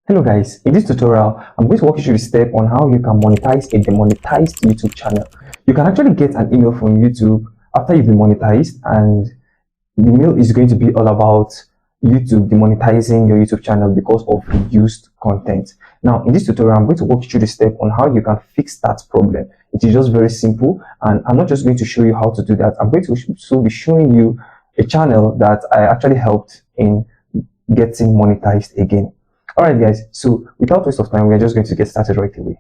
Hello guys, in this tutorial, I'm going to walk you through the step on how you can monetize a demonetized YouTube channel. You can actually get an email from YouTube after you've been monetized, and the email is going to be all about YouTube demonetizing your YouTube channel because of reused content. Now, in this tutorial, I'm going to walk you through the step on how you can fix that problem. It is just very simple, and I'm not just going to show you how to do that. I'm going to soon be showing you a channel that I actually helped in getting monetized again. Alright guys, so without waste of time, we are just going to get started right away.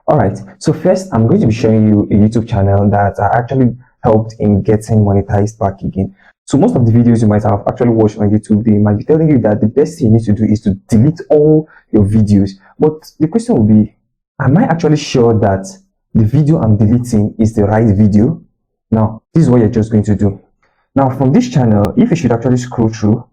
Alright, so first I'm going to be showing you a YouTube channel that I actually helped in getting monetized back again. So most of the videos you might have actually watched on YouTube, they might be telling you that the best thing you need to do is to delete all your videos. But the question will be, am I actually sure that the video I'm deleting is the right video? Now, this is what you're just going to do. Now from this channel, if you should actually scroll through,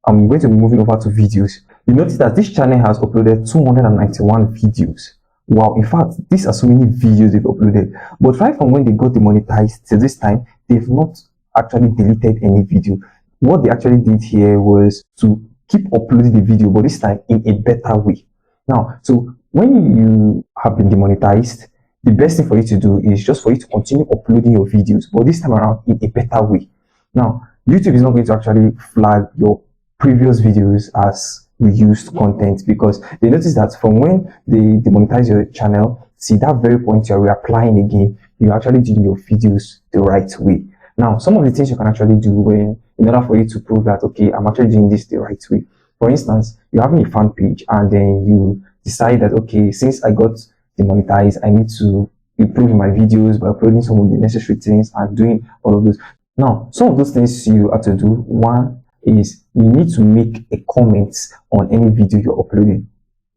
I'm going to be moving over to videos. You notice that this channel has uploaded 291 videos. Wow, in fact, these are so many videos they've uploaded. But right from when they got demonetized till this time, they've not actually deleted any video. What they actually did here was to keep uploading the video, but this time in a better way. Now, so when you have been demonetized, the best thing for you to do is just for you to continue uploading your videos, but this time around in a better way. Now, YouTube is not going to actually flag your previous videos as reused content because they notice that from when they demonetize your channel, see that very point you're reapplying again, you're actually doing your videos the right way. Now, some of the things you can actually do in order for you to prove that, okay, I'm actually doing this the right way. For instance, you're having a fan page and then you decide that, okay, since I got demonetized, I need to improve my videos by uploading some of the necessary things and doing all of those. Now, some of those things you have to do, one is you need to make a comment on any video you're uploading.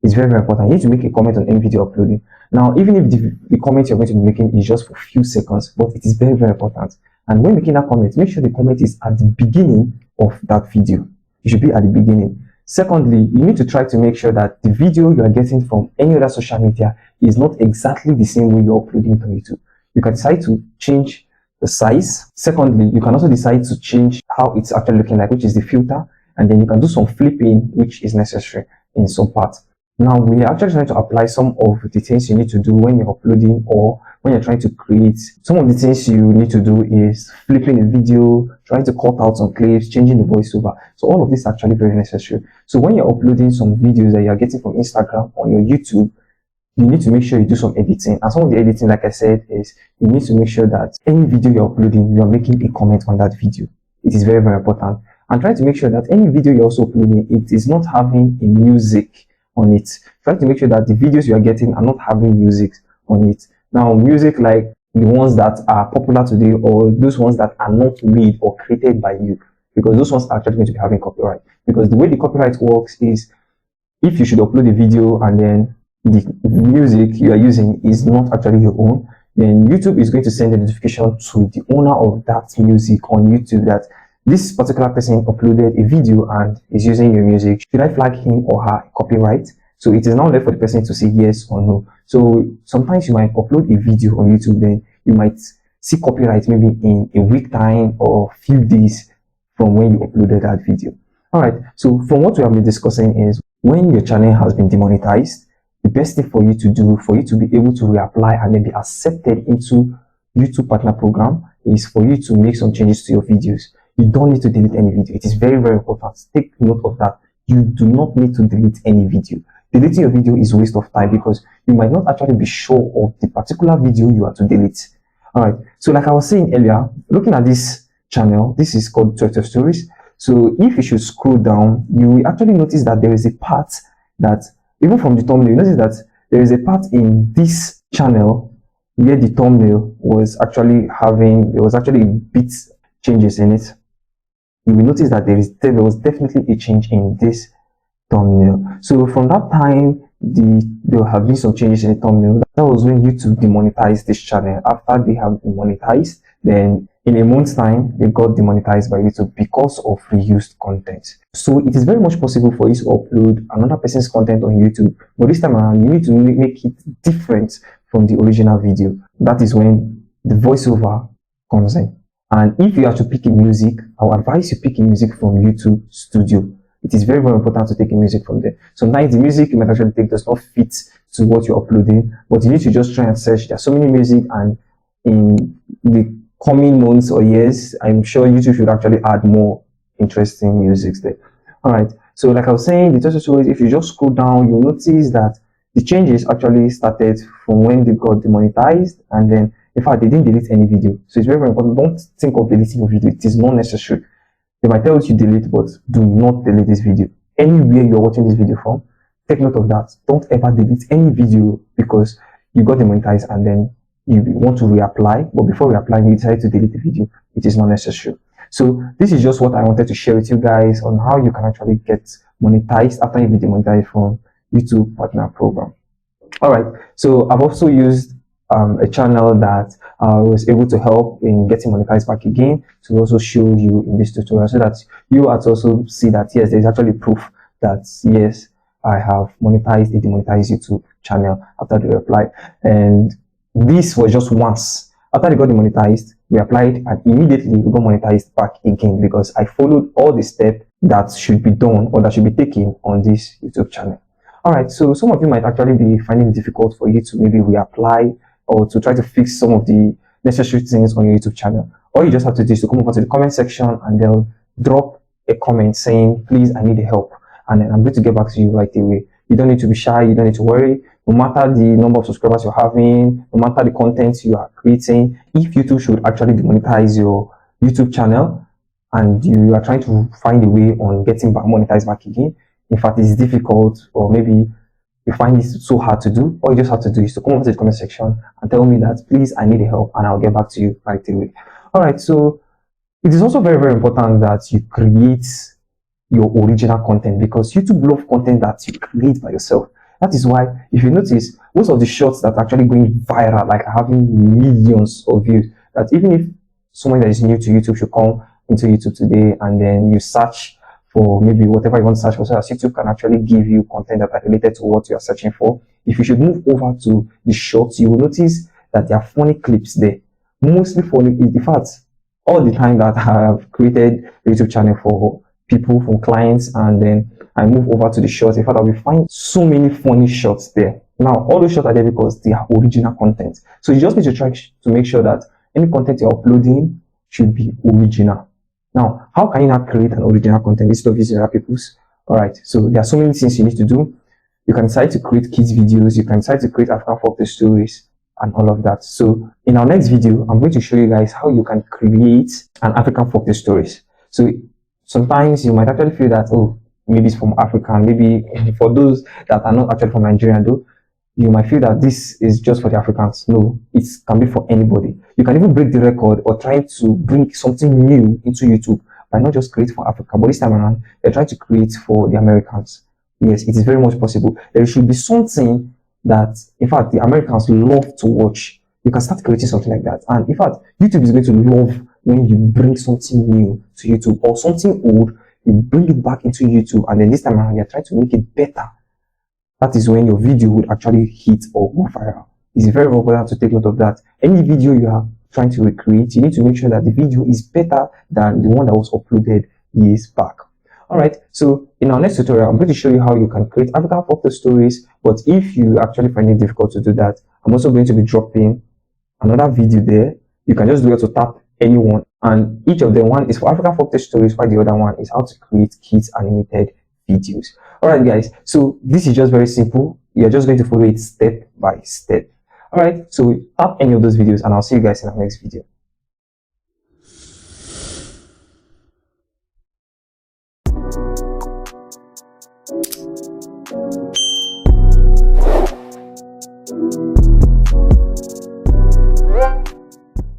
It's very, very important. You need to make a comment on any video you're uploading. Now, even if the comment you're going to be making is just for a few seconds, but it is very, very important. And when making that comment, make sure the comment is at the beginning of that video. It should be at the beginning. Secondly, you need to try to make sure that the video you are getting from any other social media is not exactly the same way you're uploading it on YouTube. You can decide to change the size. Secondly, you can also decide to change how it's actually looking like, which is the filter, and then you can do some flipping, which is necessary in some parts. Now, we are actually trying to apply some of the things you need to do when you're uploading or when you're trying to create. Some of the things you need to do is flipping a video, trying to cut out some clips, changing the voiceover. So all of this is actually very necessary. So when you're uploading some videos that you're getting from Instagram on your YouTube, you need to make sure you do some editing. And some of the editing, like I said, is you need to make sure that any video you're uploading, you're making a comment on that video. It is very, very important. And try to make sure that any video you're also uploading, it is not having a music on it. Try to make sure that the videos you are getting are not having music on it. Now, music like the ones that are popular today or those ones that are not made or created by you, because those ones are actually going to be having copyright. Because the way the copyright works is if you should upload a video and then the music you are using is not actually your own, then YouTube is going to send a notification to the owner of that music on YouTube that this particular person uploaded a video and is using your music. Should I flag him or her copyright? So it is now left for the person to say yes or no. So sometimes you might upload a video on YouTube, then you might see copyright maybe in a week time or few days from when you uploaded that video. Alright, so from what we have been discussing is when your channel has been demonetized, the best thing for you to do, for you to be able to reapply and then be accepted into YouTube Partner Program, is for you to make some changes to your videos. You don't need to delete any video. It is very, very important. Take note of that. You do not need to delete any video. Deleting your video is a waste of time because you might not actually be sure of the particular video you are to delete. Alright, so like I was saying earlier, looking at this channel, this is called 12 Stories. So if you should scroll down, you will actually notice that there is a part that even from the thumbnail, you notice that there is a part in this channel where the thumbnail was actually there was actually a bit changes in it. You will notice that there was definitely a change in this thumbnail. So from that time, there have been some changes in the thumbnail. That was when YouTube demonetized this channel. After they have demonetized, then in a month's time, they got demonetized by YouTube because of reused content. So it is very much possible for you to upload another person's content on YouTube, but this time around, you need to make it different from the original video. That is when the voiceover comes in. And if you have to pick a music, I would advise you pick a music from YouTube Studio. it is very, very important to take in music from there. Sometimes the music you might actually take does not fit to what you're uploading, but you need to just try and search. There's so many music, and in the coming months or years, I'm sure YouTube should actually add more interesting music there. All right. So like I was saying, the tutorial, if you just scroll down, you'll notice that the changes actually started from when they got demonetized, and then in fact they didn't delete any video. So it's very, very important. Don't think of deleting a video. It is not necessary. They might tell you to delete, but do not delete this video. Anywhere you're watching this video from, take note of that. Don't ever delete any video because you got demonetized and then you want to reapply, but before reapplying, you decide to delete the video. It is not necessary. So this is just what I wanted to share with you guys on how you can actually get monetized after you've been demonetized from YouTube Partner Program. All right. So I've also used a channel that was able to help in getting monetized back again to also show you in this tutorial so that you also see that yes, there's actually proof that yes, I have monetized a demonetized YouTube channel after the reply. And this was just once. After they got demonetized, we applied and immediately we got monetized back again because I followed all the steps that should be done or that should be taken on this YouTube channel. All right, so some of you might actually be finding it difficult for you to maybe reapply or to try to fix some of the necessary things on your YouTube channel. All you just have to do is to come over to the comment section and then drop a comment saying, please, I need help. And then I'm going to get back to you right away. You don't need to be shy. You don't need to worry. No matter the number of subscribers you're having, no matter the content you are creating, if YouTube should actually demonetize your YouTube channel and you are trying to find a way on getting back monetized back again, in fact, it's difficult, or maybe you find it so hard to do, all you just have to do is to come over to the comment section and tell me that, please, I need help, and I'll get back to you right away. All right, so it is also very, very important that you create your original content because YouTube loves content that you create by yourself. That is why, if you notice, most of the shorts that are actually going viral, like having millions of views, that even if someone that is new to YouTube should come into YouTube today and then you search for maybe whatever you want to search for, so that YouTube can actually give you content that are related to what you are searching for. If you should move over to the shorts, you will notice that there are funny clips there. Mostly funny. In fact, all the time that I have created a YouTube channel for people, from clients, and then I move over to the shorts, in fact, I will find so many funny shots there. Now, all those shots are there because they are original content. So you just need to try to make sure that any content you're uploading should be original. Now, how can you not create an original content instead of using other people's? All right, so there are so many things you need to do. You can decide to create kids videos, you can decide to create African folktale stories, and all of that. So in our next video, I'm going to show you guys how you can create an African folktale stories. So sometimes you might actually feel that, oh, maybe it's from Africa, and maybe for those that are not actually from Nigeria though, you might feel that this is just for the Africans. No, it can be for anybody. You can even break the record or try to bring something new into YouTube by not just create for Africa, but this time around, they're trying to create for the Americans. Yes, it is very much possible. There should be something that, in fact, the Americans love to watch. You can start creating something like that. And in fact, YouTube is going to love when you bring something new to YouTube or something old, you bring it back into YouTube, and then this time around, you're trying to make it better. That is when your video would actually hit or go viral. It's very important to take note of that. Any video you are trying to recreate, you need to make sure that the video is better than the one that was uploaded years back. All right, so in our next tutorial, I'm going to show you how you can create African folktale stories. But if you actually find it difficult to do that, I'm also going to be dropping another video there. You can just do it to tap anyone, and each of them, one is for African folktale stories, while the other one is how to create kids animated videos. All right, guys, so this is just very simple. You're just going to follow it step by step. All right, so tap any of those videos, and I'll see you guys in our next video.